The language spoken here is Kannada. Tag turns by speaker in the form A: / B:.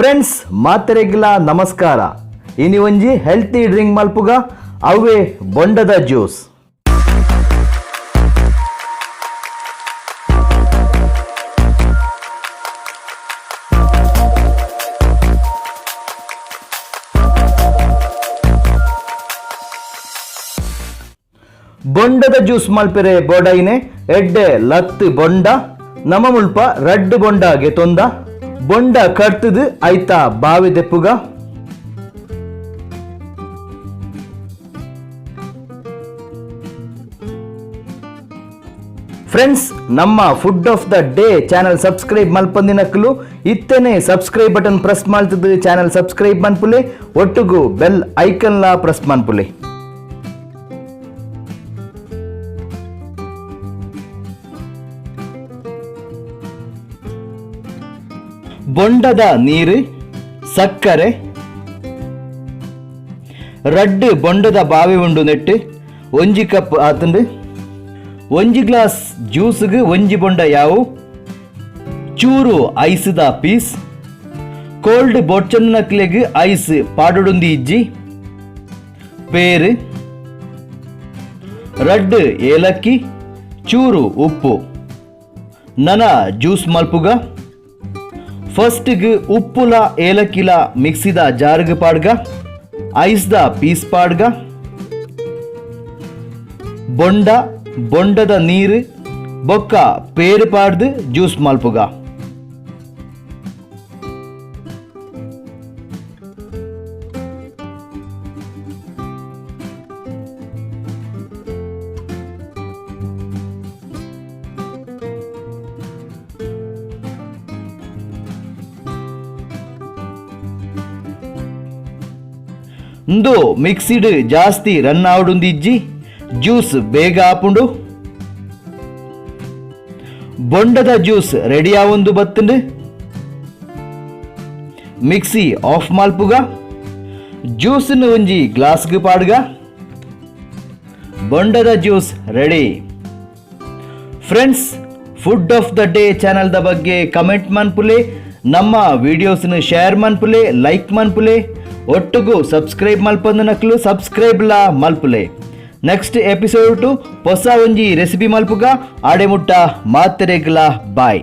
A: ಫ್ರೆಂಡ್ಸ್ ಮಾತೆರೆಗ್ಲ ನಮಸ್ಕಾರ. ಇನಿ ಒಂಜಿ ಹೆಲ್ತಿ ಡ್ರಿಂಕ್ ಮಲ್ಪುಗ ಅವೇ ಬೊಂಡದ ಜ್ಯೂಸ್. ಬೊಂಡದ ಜ್ಯೂಸ್ ಮಲ್ಪೆರೆ ಬೋಡೈನೆ ಎಡ್ಡೆ ಲತ್ತು ಬೊಂಡ ನಮ ಮುಲ್ಪ ರಡ್ಡು ಬೊಂಡಗೆ ತೊಂದ ಬೊಂಡ ಕಟ್ತದು ಐತ ಬಾವಿ ದೆಪ್ಪುಗ ಫ್ರೆಂಡ್ಸ್ ನಮ್ಮ food of the day channel subscribe ಮಲ್ಪಂದಿನಕ್ಕಲು ಇತ್ತೇನೆ ಸಬ್ಸ್ಕ್ರೈಬ್ ಬಟನ್ ಪ್ರೆಸ್ ಮಾಡ್ತದ್ದು ಚಾನಲ್ ಸಬ್ಸ್ಕ್ರೈಬ್ ಮನ್ಪುಲೆ ಒಟ್ಟುಗು ಬೆಲ್ ಐಕನ್ ಲ ಪ್ರೆಸ್ ಮನ್ಪುಲೆ. ಬೊಂಡದ ನೀರು ಸಕ್ಕರೆ ರಡ್ಡು ಬೊಂಡದ ಬಾವಿ ಉಂಡು ನೆಟ್ಟು ಒಂಜಿ ಕಪ್ ಆತಂಡು ಒಂಜಿ ಗ್ಲಾಸ್ ಜ್ಯೂಸ್ಗೆ ಒಂಜಿ ಬೊಂಡ ಯಾವು ಚೂರು ಐಸ್ದ ಪೀಸ್ ಕೋಲ್ಡ್ ಬೊಚ್ಚನ್ನಕ್ಲೆಗ್ ಐಸ್ ಪಾಡುಡುಂದಿ ಇಜ್ಜಿ ಪೇರು ರಡ್ಡು ಏಲಕ್ಕಿ ಚೂರು ಉಪ್ಪು ನನ ಜ್ಯೂಸ್ ಮಲ್ಪುಗ ಫಸ್ಟ್ಗೆ ಉಪ್ಪುಲ ಏಲಕ್ಕಿಲ ಮಿಕ್ಸಿದ ಜಾರ್ಗ್ ಪಾಡ್ಗ ಐಸ್ದ ಪೀಸ್ ಪಾಡ್ಗ ಬೊಂಡ ಬೊಂಡದ ನೀರು ಬೊಕ್ಕ ಪೇರು ಪಾಡ್ದು ಜ್ಯೂಸ್ ಮಲ್ಪುಗ. ಇಂದು ಮಿಕ್ಸಿಡ್ ಜಾಸ್ತಿ ರನ್ ಆವಡುಂದಿಜ್ಜಿ ಜ್ಯೂಸ್ ಬೇಗ ಆಪುಂಡು ಬೊಂಡದ ಜ್ಯೂಸ್ ರೆಡಿ ಆವೊಂದು ಬತ್ತುಂಡು ಮಿಕ್ಸಿ ಆಫ್ ಮಲ್ಪುಗ ಜ್ಯೂಸ್ನು ಒಂಜಿ ಗ್ಲಾಸ್ಗೆ ಪಾಡ್ಗ ಬೊಂಡದ juice ready. Friends food of the day ಚಾನಲ್ದ ಬಗ್ಗೆ ಕಮೆಂಟ್ ಮನ್ಪುಲೆ, ನಮ್ಮ ವಿಡಿಯೋಸ್ನು ಶೇರ್ ಮನ್ಪುಲೆ, ಲೈಕ್ ಮನ್ಪುಲೆ, ಒಟ್ಟುಗು ಸಬ್ಸ್ಕ್ರೈಬ್ ಮಲ್ಪಂದನಕ್ಲು ಸಬ್ಸ್ಕ್ರೈಬ್ ಲ ಮಲ್ಪುಲೆ. ನೆಕ್ಸ್ಟ್ ಎಪಿಸೋಡ್ ಹೊಸ ಒಂಜಿ ರೆಸಿಪಿ ಮಲ್ಪುಗ ಆಡೆ ಮುಟ್ಟ ಮಾತೆರೆಗ್ಲ ಬಾಯ್.